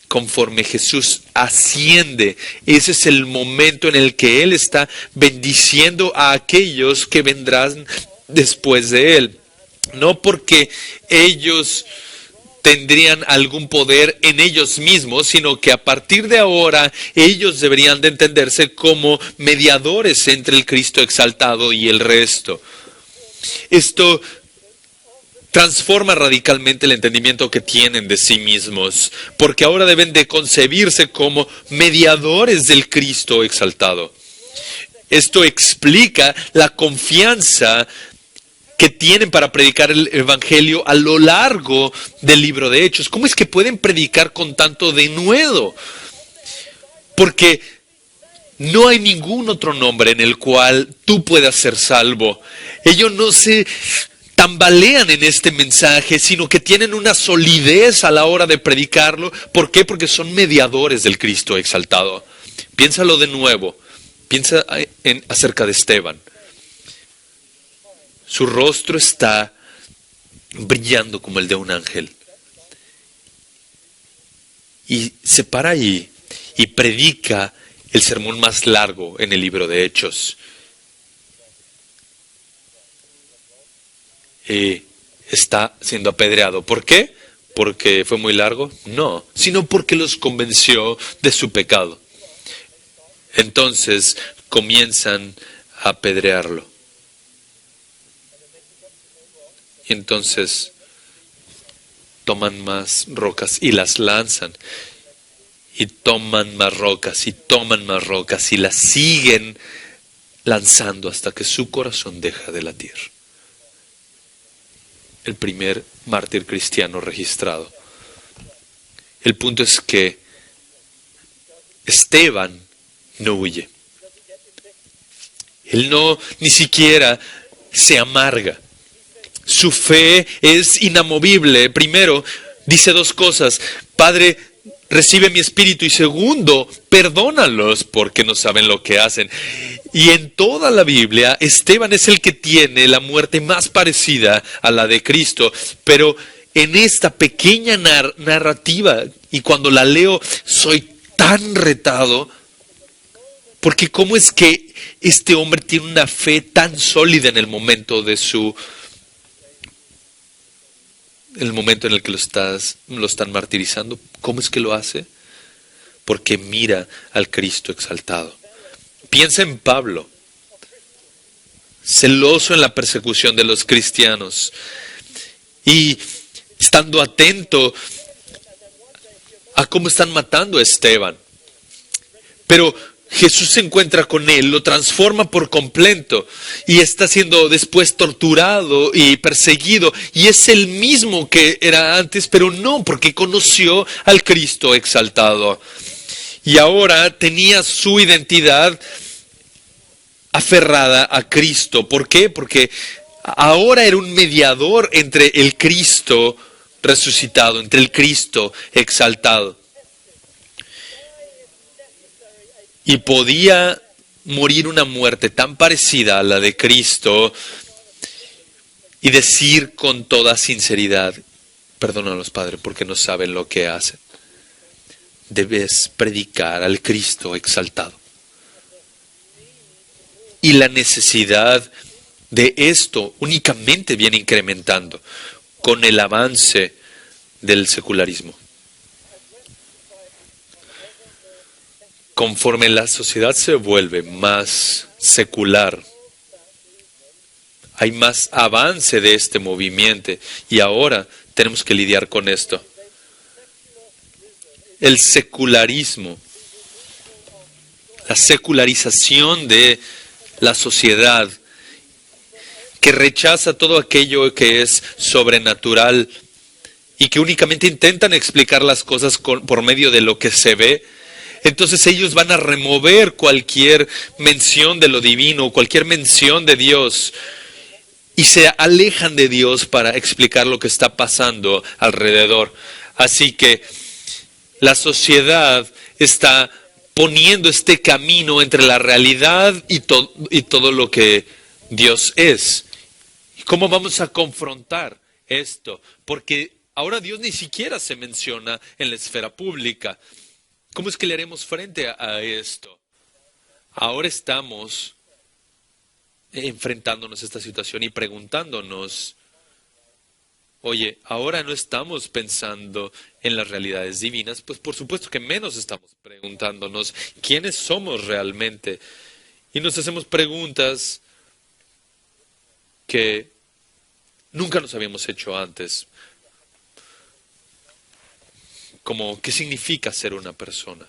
conforme Jesús asciende, ese es el momento en el que Él está bendiciendo a aquellos que vendrán después de Él. No porque ellos tendrían algún poder en ellos mismos, sino que a partir de ahora ellos deberían de entenderse como mediadores entre el Cristo exaltado y el resto. Esto transforma radicalmente el entendimiento que tienen de sí mismos, porque ahora deben de concebirse como mediadores del Cristo exaltado. Esto explica la confianza que tienen para predicar el Evangelio a lo largo del libro de Hechos. ¿Cómo es que pueden predicar con tanto denuedo? Porque no hay ningún otro nombre en el cual tú puedas ser salvo. Ellos no se tambalean en este mensaje, sino que tienen una solidez a la hora de predicarlo. ¿Por qué? Porque son mediadores del Cristo exaltado. Piénsalo de nuevo. Piensa acerca de Esteban. Su rostro está brillando como el de un ángel. Y se para ahí y predica el sermón más largo en el libro de Hechos. Está siendo apedreado. ¿Por qué? ¿Porque fue muy largo? No, sino porque los convenció de su pecado. Entonces comienzan a apedrearlo. Y entonces toman más rocas y las lanzan. Y toman más rocas y toman más rocas y las siguen lanzando hasta que su corazón deja de latir. El primer mártir cristiano registrado. El punto es que Esteban no huye. Él no ni siquiera se amarga. Su fe es inamovible. Primero, dice dos cosas. Padre, recibe mi espíritu. Y segundo, perdónalos porque no saben lo que hacen. Y en toda la Biblia, Esteban es el que tiene la muerte más parecida a la de Cristo. Pero en esta pequeña narrativa, y cuando la leo, soy tan retado. Porque cómo es que este hombre tiene una fe tan sólida en el momento de el momento en el que lo están martirizando. ¿Cómo es que lo hace? Porque mira al Cristo exaltado. Piensa en Pablo, celoso en la persecución de los cristianos y estando atento a cómo están matando a Esteban. Pero Jesús se encuentra con él, lo transforma por completo y está siendo después torturado y perseguido. Y es el mismo que era antes, pero no, porque conoció al Cristo exaltado. Y ahora tenía su identidad aferrada a Cristo. ¿Por qué? Porque ahora era un mediador entre el Cristo resucitado, entre el Cristo exaltado. Y podía morir una muerte tan parecida a la de Cristo y decir con toda sinceridad, perdónalos, Padre, porque no saben lo que hacen. Debes predicar al Cristo exaltado. Y la necesidad de esto únicamente viene incrementando con el avance del secularismo. Conforme la sociedad se vuelve más secular, hay más avance de este movimiento y ahora tenemos que lidiar con esto. El secularismo, la secularización de la sociedad que rechaza todo aquello que es sobrenatural y que únicamente intentan explicar las cosas por medio de lo que se ve. Entonces ellos van a remover cualquier mención de lo divino, cualquier mención de Dios, y se alejan de Dios para explicar lo que está pasando alrededor. Así que la sociedad está poniendo este camino entre la realidad y todo lo que Dios es. ¿Cómo vamos a confrontar esto? Porque Ahora Dios ni siquiera se menciona en la esfera pública. ¿Cómo es que le haremos frente a esto? Ahora estamos enfrentándonos a esta situación y preguntándonos, oye, ahora no estamos pensando en las realidades divinas, pues por supuesto que menos estamos preguntándonos quiénes somos realmente. Y nos hacemos preguntas que nunca nos habíamos hecho antes, como ¿qué significa ser una persona?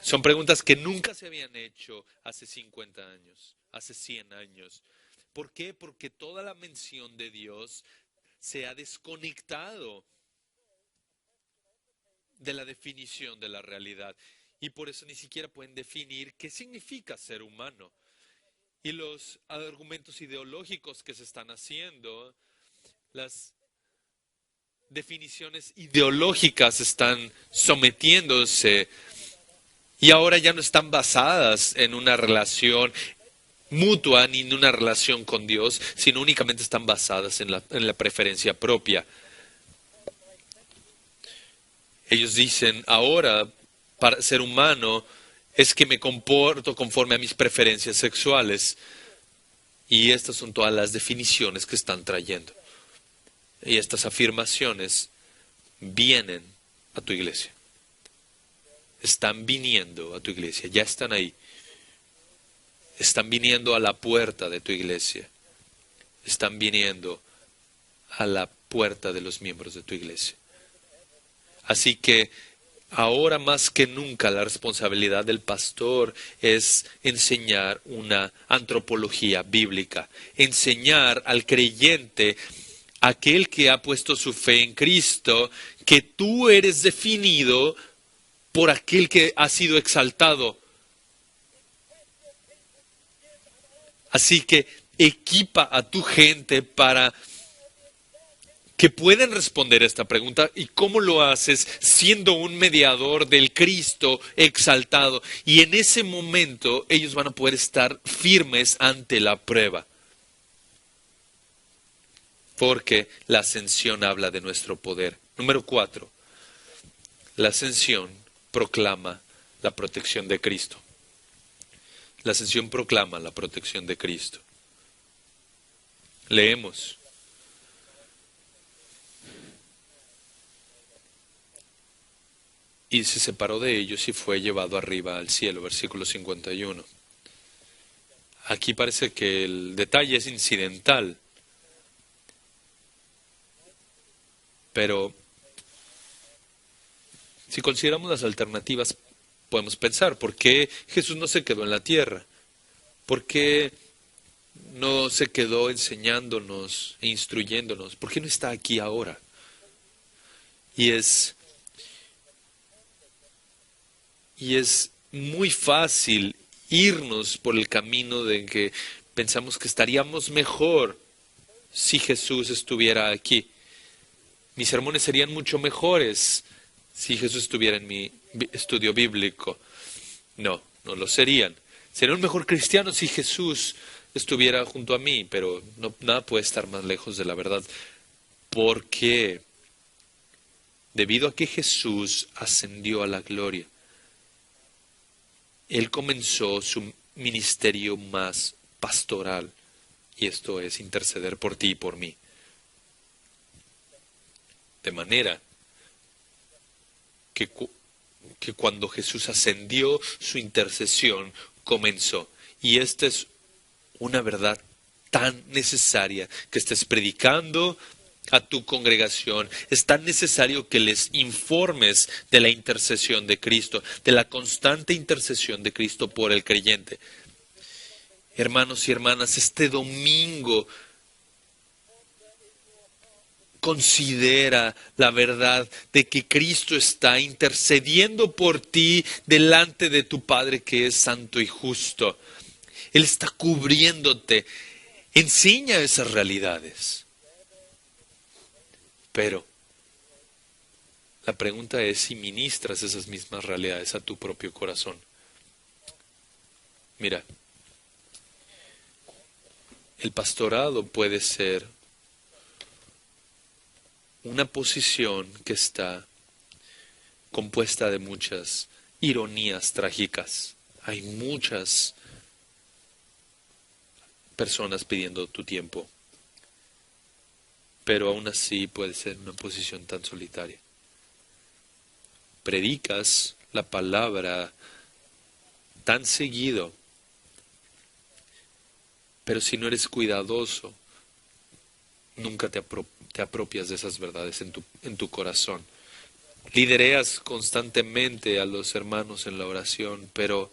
Son preguntas que nunca se habían hecho hace 50 años, hace 100 años. ¿Por qué? Porque toda la mención de Dios se ha desconectado de la definición de la realidad. Y por eso ni siquiera pueden definir qué significa ser humano. Y los argumentos ideológicos que se están haciendo, las definiciones ideológicas están sometiéndose y ahora ya no están basadas en una relación mutua ni en una relación con Dios, sino únicamente están basadas en la preferencia propia. Ellos dicen, ahora, para ser humano, es que me comporto conforme a mis preferencias sexuales. Y estas son todas las definiciones que están trayendo. Y estas afirmaciones vienen a tu iglesia. Están viniendo a tu iglesia, ya están ahí. Están viniendo a la puerta de tu iglesia. Están viniendo a la puerta de los miembros de tu iglesia. Así que ahora más que nunca la responsabilidad del pastor es enseñar una antropología bíblica, enseñar al creyente, aquel que ha puesto su fe en Cristo, que tú eres definido por aquel que ha sido exaltado. Así que equipa a tu gente para que puedan responder esta pregunta. ¿Y cómo lo haces? Siendo un mediador del Cristo exaltado. Y en ese momento ellos van a poder estar firmes ante la prueba. Porque la ascensión habla de nuestro poder. Número 4. La ascensión proclama la protección de Cristo. La ascensión proclama la protección de Cristo. Leemos. Y se separó de ellos y fue llevado arriba al cielo, versículo 51. Aquí parece que el detalle es incidental, pero si consideramos las alternativas, podemos pensar, ¿por qué Jesús no se quedó en la tierra? ¿Por qué no se quedó enseñándonos e instruyéndonos? ¿Por qué no está aquí ahora? Y es muy fácil irnos por el camino de que pensamos que estaríamos mejor si Jesús estuviera aquí. Mis sermones serían mucho mejores si Jesús estuviera en mi estudio bíblico. No, no lo serían. Sería un mejor cristiano si Jesús estuviera junto a mí, pero no, nada puede estar más lejos de la verdad. Porque debido a que Jesús ascendió a la gloria, Él comenzó su ministerio más pastoral, y esto es interceder por ti y por mí. De manera que cuando Jesús ascendió, su intercesión comenzó. Y esta es una verdad tan necesaria que estés predicando a tu congregación. Es tan necesario que les informes de la intercesión de Cristo, de la constante intercesión de Cristo por el creyente. Hermanos y hermanas, este domingo considera la verdad de que Cristo está intercediendo por ti delante de tu Padre que es santo y justo. Él está cubriéndote. Enseña esas realidades. Pero la pregunta es si ministras esas mismas realidades a tu propio corazón. Mira, el pastorado puede ser una posición que está compuesta de muchas ironías trágicas. Hay muchas personas pidiendo tu tiempo, pero aún así puede ser una posición tan solitaria. Predicas la palabra tan seguido, pero si no eres cuidadoso, nunca te apropias de esas verdades en tu corazón. Lidereas constantemente a los hermanos en la oración, pero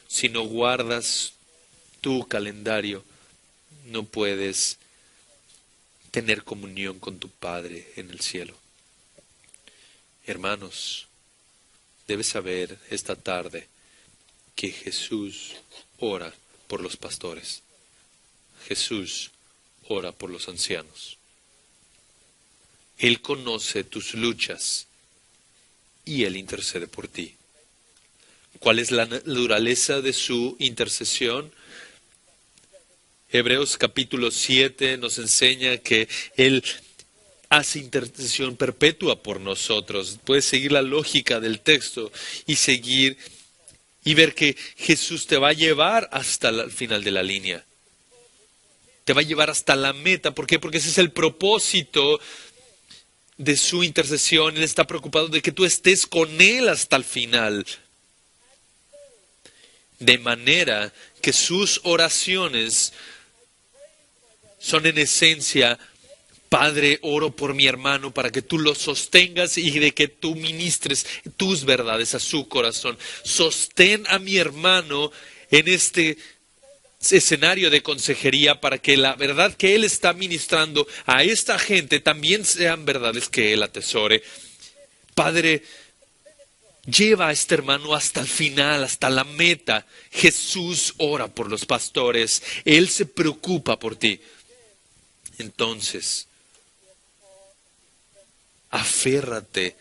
si no guardas tu calendario, no puedes tener comunión con tu Padre en el cielo. Hermanos, debes saber esta tarde que Jesús ora por los pastores. Jesús ora por los ancianos. Él conoce tus luchas y Él intercede por ti. ¿Cuál es la naturaleza de su intercesión? Hebreos capítulo 7 nos enseña que Él hace intercesión perpetua por nosotros. Puedes seguir la lógica del texto y seguir y ver que Jesús te va a llevar hasta el final de la línea. Te va a llevar hasta la meta. ¿Por qué? Porque ese es el propósito de su intercesión. Él está preocupado de que tú estés con Él hasta el final. De manera que sus oraciones son en esencia: Padre, oro por mi hermano para que tú lo sostengas y de que tú ministres tus verdades a su corazón. Sostén a mi hermano en este escenario de consejería para que la verdad que él está ministrando a esta gente también sean verdades que él atesore. Padre, lleva a este hermano hasta el final, hasta la meta. Jesús ora por los pastores. Él se preocupa por ti. Entonces, aférrate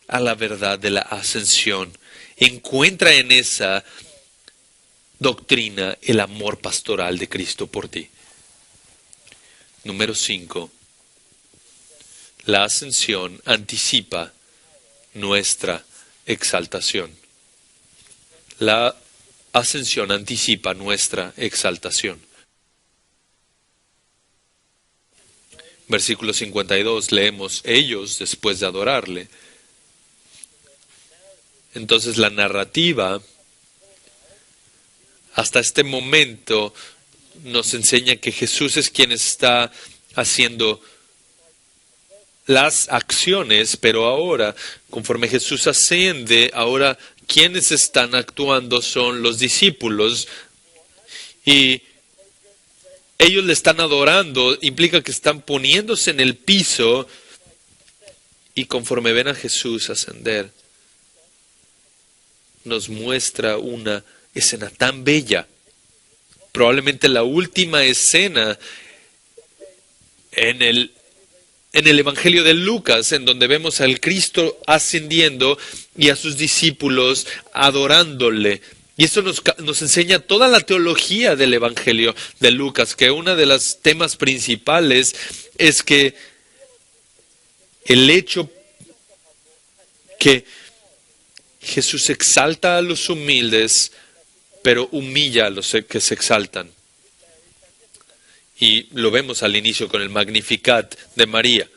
a la verdad de la ascensión. Encuentra en esa doctrina el amor pastoral de Cristo por ti. Número 5. La ascensión anticipa nuestra exaltación. La ascensión anticipa nuestra exaltación. Versículo 52 leemos: ellos, después de adorarle. Entonces la narrativa hasta este momento nos enseña que Jesús es quien está haciendo las acciones, pero ahora, conforme Jesús asciende, ahora quienes están actuando son los discípulos y ellos le están adorando, implica que están poniéndose en el piso y conforme ven a Jesús ascender, nos muestra una escena tan bella, probablemente la última escena en el Evangelio de Lucas, en donde vemos al Cristo ascendiendo y a sus discípulos adorándole. Y esto nos enseña toda la teología del Evangelio de Lucas, que uno de los temas principales es que el hecho que Jesús exalta a los humildes, pero humilla a los que se exaltan. Y lo vemos al inicio con el Magnificat de María.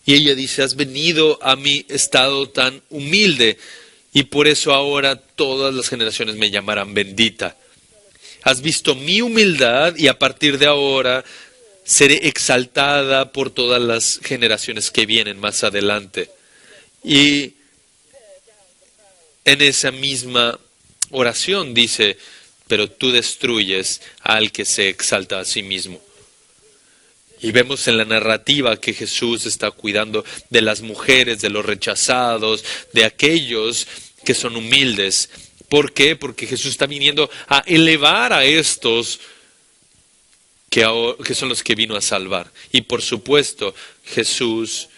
Y ella dice: has venido a mi estado tan humilde, y por eso ahora todas las generaciones me llamarán bendita. Has visto mi humildad y a partir de ahora seré exaltada por todas las generaciones que vienen más adelante. Y en esa misma oración dice: pero tú destruyes al que se exalta a sí mismo. Y vemos en la narrativa que Jesús está cuidando de las mujeres, de los rechazados, de aquellos que son humildes. ¿Por qué? Porque Jesús está viniendo a elevar a estos que son los que vino a salvar. Y por supuesto, Jesús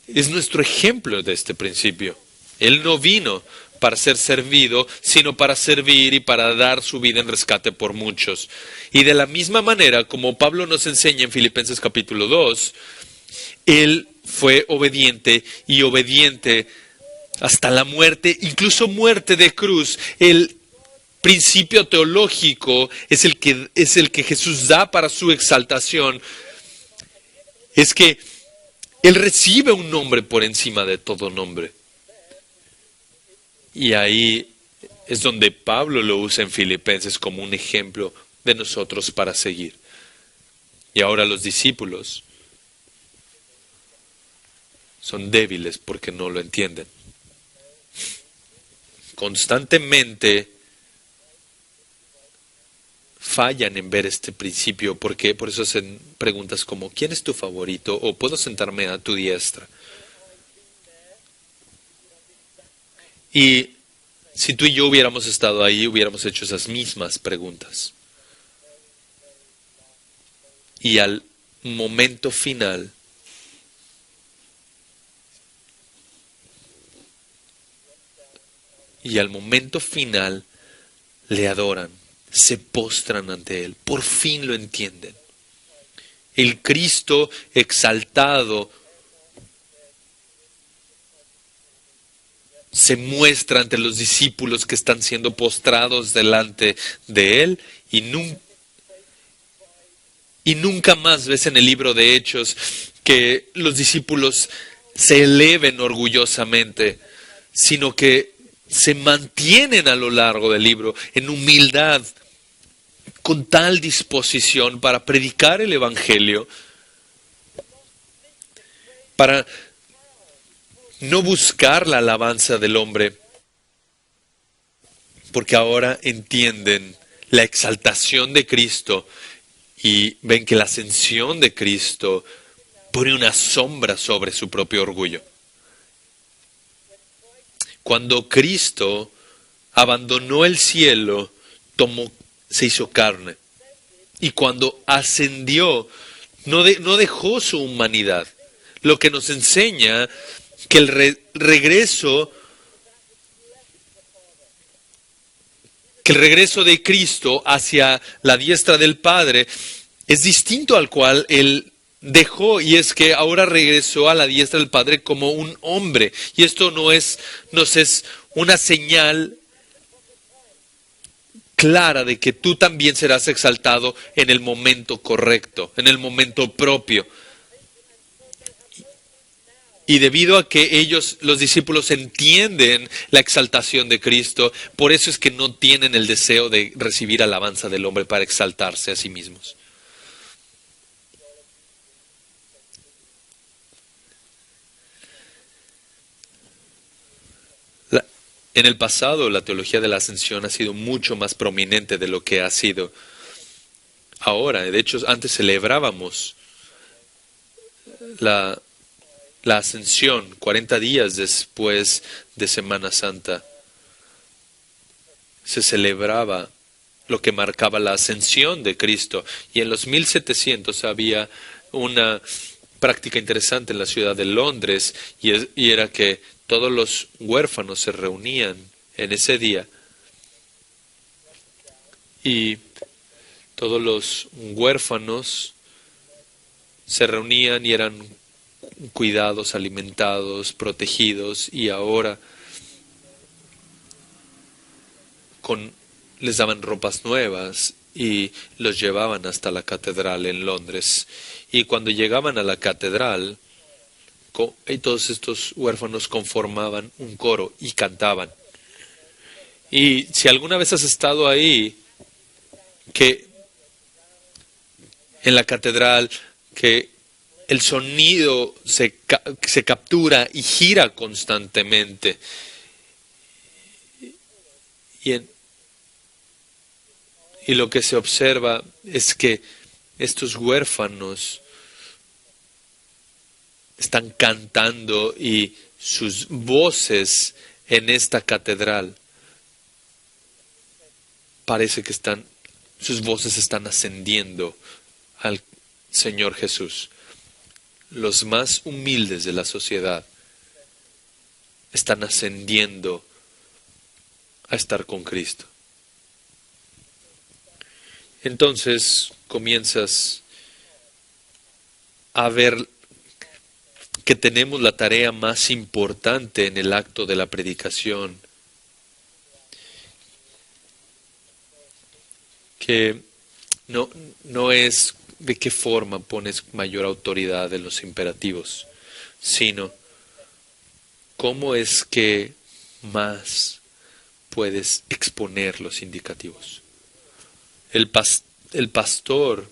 es nuestro ejemplo de este principio. Él no vino para ser servido, sino para servir y para dar su vida en rescate por muchos. Y de la misma manera, como Pablo nos enseña en Filipenses capítulo 2, Él fue obediente y obediente hasta la muerte, incluso muerte de cruz. El principio teológico es el que Jesús da para su exaltación. Es que Él recibe un nombre por encima de todo nombre. Y ahí es donde Pablo lo usa en Filipenses como un ejemplo de nosotros para seguir. Y ahora los discípulos son débiles porque no lo entienden. Constantemente fallan en ver este principio. ¿Por qué? Por eso hacen preguntas como ¿quién es tu favorito? O ¿puedo sentarme a tu diestra? Y si tú y yo hubiéramos estado ahí, hubiéramos hecho esas mismas preguntas. Y al momento final, le adoran, se postran ante Él, por fin lo entienden. El Cristo exaltado se muestra ante los discípulos que están siendo postrados delante de Él y nunca más ves en el libro de Hechos que los discípulos se eleven orgullosamente, sino que se mantienen a lo largo del libro en humildad, con tal disposición para predicar el Evangelio, para no buscar la alabanza del hombre, porque ahora entienden la exaltación de Cristo y ven que la ascensión de Cristo pone una sombra sobre su propio orgullo. Cuando Cristo abandonó el cielo, se hizo carne. Y cuando ascendió, no dejó su humanidad. Lo que nos enseña que el regreso de Cristo hacia la diestra del Padre es distinto al cual Él dejó, y es que ahora regresó a la diestra del Padre como un hombre. Y esto nos es una señal clara de que tú también serás exaltado en el momento correcto, en el momento propio. Y debido a que los discípulos entienden la exaltación de Cristo, por eso es que no tienen el deseo de recibir alabanza del hombre para exaltarse a sí mismos. En el pasado, la teología de la ascensión ha sido mucho más prominente de lo que ha sido ahora. De hecho, antes celebrábamos la ascensión 40 días después de Semana Santa. Se celebraba lo que marcaba la ascensión de Cristo. Y en los 1700 había una práctica interesante en la ciudad de Londres, y era que todos los huérfanos se reunían en ese día, y todos los huérfanos se reunían y eran cuidados, alimentados, protegidos, y ahora les daban ropas nuevas y los llevaban hasta la catedral en Londres. Y cuando llegaban a la catedral, y todos estos huérfanos conformaban un coro y cantaban. Y si alguna vez has estado ahí, que en la catedral, que el sonido se captura y gira constantemente. Y lo que se observa es que estos huérfanos están cantando, y sus voces en esta catedral parece que sus voces están ascendiendo al Señor Jesús. Los más humildes de la sociedad están ascendiendo a estar con Cristo. Entonces comienzas a ver que tenemos la tarea más importante en el acto de la predicación, que no es de qué forma pones mayor autoridad en los imperativos, sino cómo es que más puedes exponer los indicativos. El pastor,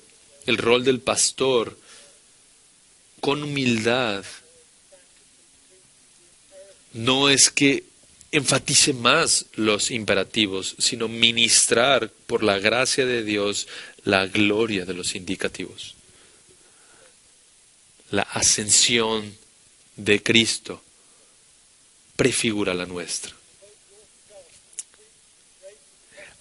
el rol del pastor, con humildad, no es que enfatice más los imperativos, sino ministrar por la gracia de Dios la gloria de los indicativos. La ascensión de Cristo prefigura la nuestra.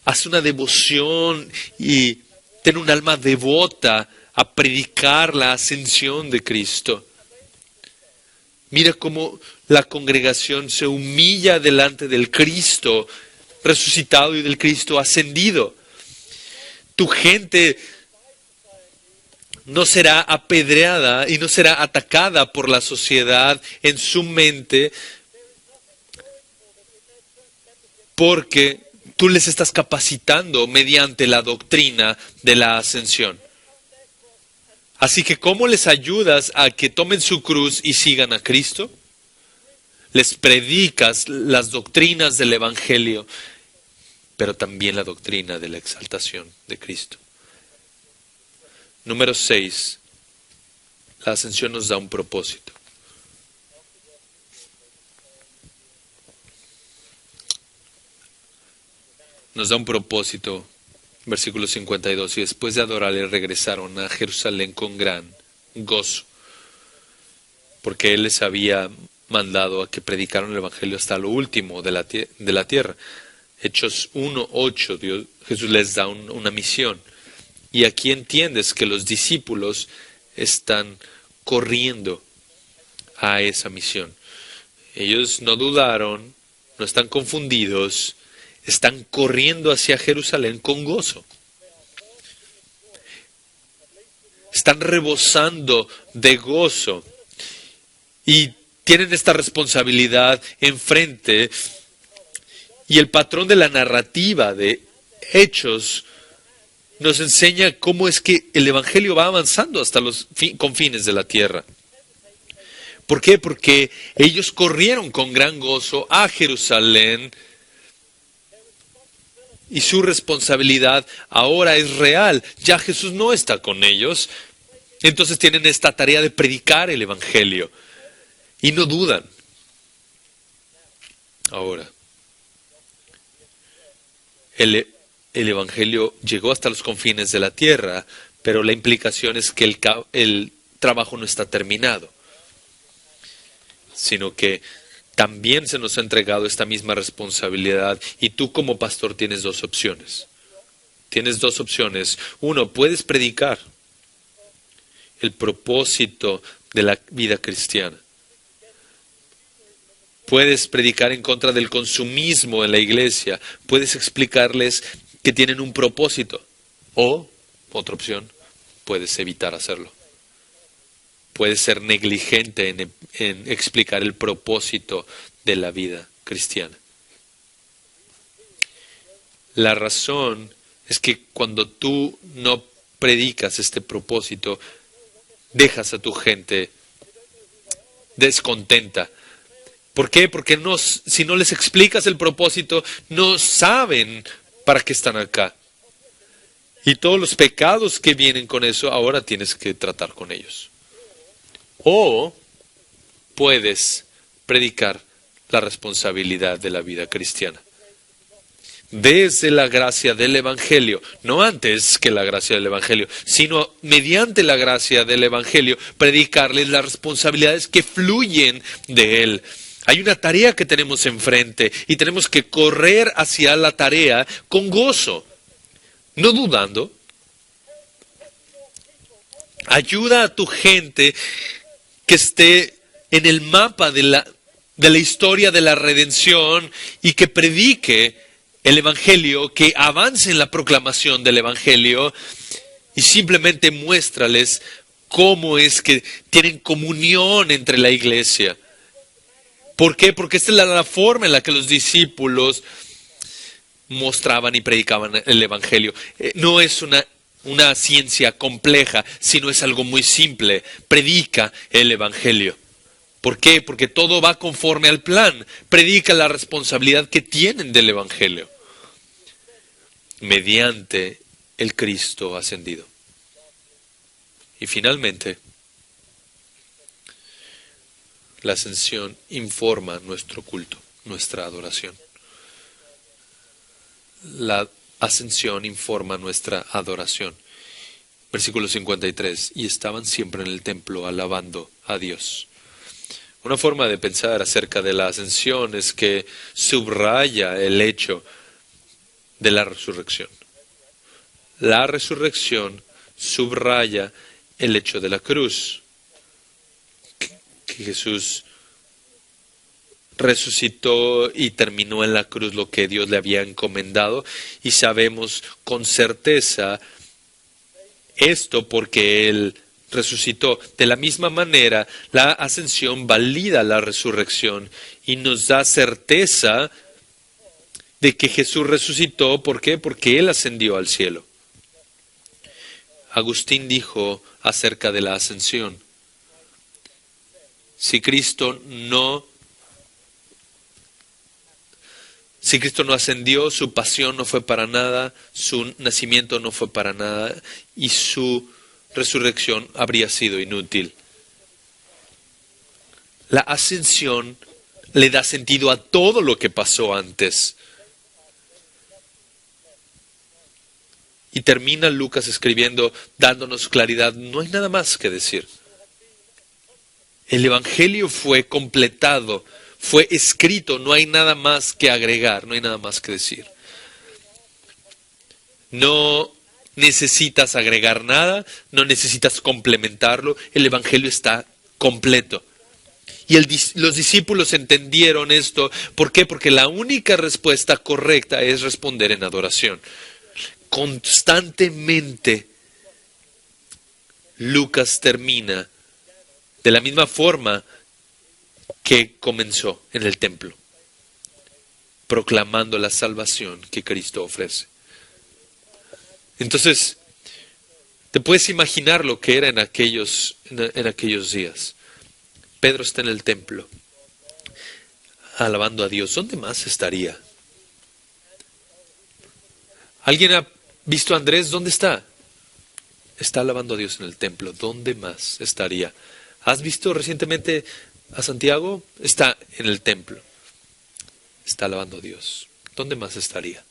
Haz una devoción y ten un alma devota a predicar la ascensión de Cristo. Mira cómo la congregación se humilla delante del Cristo resucitado y del Cristo ascendido. Tu gente no será apedreada y no será atacada por la sociedad en su mente porque tú les estás capacitando mediante la doctrina de la ascensión. Así que, ¿cómo les ayudas a que tomen su cruz y sigan a Cristo? Les predicas las doctrinas del Evangelio, pero también la doctrina de la exaltación de Cristo. Número 6. La ascensión nos da un propósito. Nos da un propósito. Versículo 52, y después de adorarle regresaron a Jerusalén con gran gozo, porque Él les había mandado a que predicaran el Evangelio hasta lo último de la tierra. Hechos 1:8, Jesús les da una misión. Y aquí entiendes que los discípulos están corriendo a esa misión. Ellos no dudaron, no están confundidos, están corriendo hacia Jerusalén con gozo. Están rebosando de gozo y tienen esta responsabilidad enfrente. Y el patrón de la narrativa de Hechos nos enseña cómo es que el Evangelio va avanzando hasta los confines de la tierra. ¿Por qué? Porque ellos corrieron con gran gozo a Jerusalén. Y su responsabilidad ahora es real. Ya Jesús no está con ellos. Entonces tienen esta tarea de predicar el Evangelio. Y no dudan. Ahora, el Evangelio llegó hasta los confines de la tierra, pero la implicación es que el trabajo no está terminado, sino que también se nos ha entregado esta misma responsabilidad y tú como pastor tienes dos opciones. Tienes dos opciones. Uno, puedes predicar el propósito de la vida cristiana. Puedes predicar en contra del consumismo en la iglesia. Puedes explicarles que tienen un propósito. O, otra opción, puedes evitar hacerlo. Puedes ser negligente en explicar el propósito de la vida cristiana. La razón es que cuando tú no predicas este propósito, dejas a tu gente descontenta. ¿Por qué? Porque si no les explicas el propósito, no saben para qué están acá. Y todos los pecados que vienen con eso, ahora tienes que tratar con ellos. O puedes predicar la responsabilidad de la vida cristiana. Desde la gracia del Evangelio, no antes que la gracia del Evangelio, sino mediante la gracia del Evangelio, predicarles las responsabilidades que fluyen de él. Hay una tarea que tenemos enfrente y tenemos que correr hacia la tarea con gozo, no dudando. Ayuda a tu gente que esté en el mapa de la historia de la redención y que predique el Evangelio, que avance en la proclamación del Evangelio y simplemente muéstrales cómo es que tienen comunión entre la iglesia. ¿Por qué? Porque esta es la forma en la que los discípulos mostraban y predicaban el Evangelio. No es una ciencia compleja, sino es algo muy simple. Predica el Evangelio. ¿Por qué? Porque todo va conforme al plan. Predica la responsabilidad que tienen del Evangelio mediante el Cristo ascendido. Y finalmente, la ascensión informa nuestro culto, nuestra adoración. La ascensión informa nuestra adoración. Versículo 53. Y estaban siempre en el templo alabando a Dios. Una forma de pensar acerca de la ascensión es que subraya el hecho de la resurrección. La resurrección subraya el hecho de la cruz. Que Jesús resucitó y terminó en la cruz lo que Dios le había encomendado, y sabemos con certeza esto porque Él resucitó. De la misma manera, la ascensión valida la resurrección y nos da certeza de que Jesús resucitó. ¿Por qué? Porque Él ascendió al cielo. Agustín dijo acerca de la ascensión: Si Cristo no ascendió, su pasión no fue para nada, su nacimiento no fue para nada, y su resurrección habría sido inútil. La ascensión le da sentido a todo lo que pasó antes. Y termina Lucas escribiendo, dándonos claridad. No hay nada más que decir. El Evangelio fue completado, fue escrito, no hay nada más que agregar, no hay nada más que decir. No necesitas agregar nada, no necesitas complementarlo, el Evangelio está completo. Y los discípulos entendieron esto. ¿Por qué? Porque la única respuesta correcta es responder en adoración. Constantemente Lucas termina de la misma forma que comenzó en el templo, proclamando la salvación que Cristo ofrece. Entonces, te puedes imaginar lo que era en aquellos días. Pedro está en el templo, alabando a Dios. ¿Dónde más estaría? ¿Alguien ha visto a Andrés? ¿Dónde está? Está alabando a Dios en el templo. ¿Dónde más estaría? ¿Has visto recientemente a Santiago? Está en el templo. Está alabando a Dios. ¿Dónde más estaría?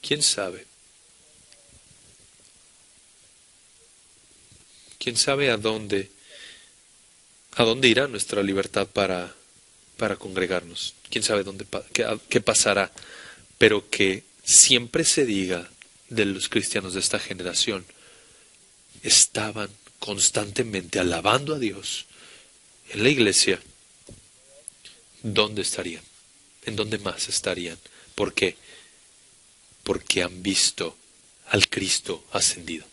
¿Quién sabe? ¿Quién sabe a dónde irá nuestra libertad para congregarnos? ¿Quién sabe qué pasará? Pero que siempre se diga de los cristianos de esta generación, estaban constantemente alabando a Dios en la iglesia. ¿Dónde estarían? ¿En dónde más estarían? ¿Por qué? Porque han visto al Cristo ascendido.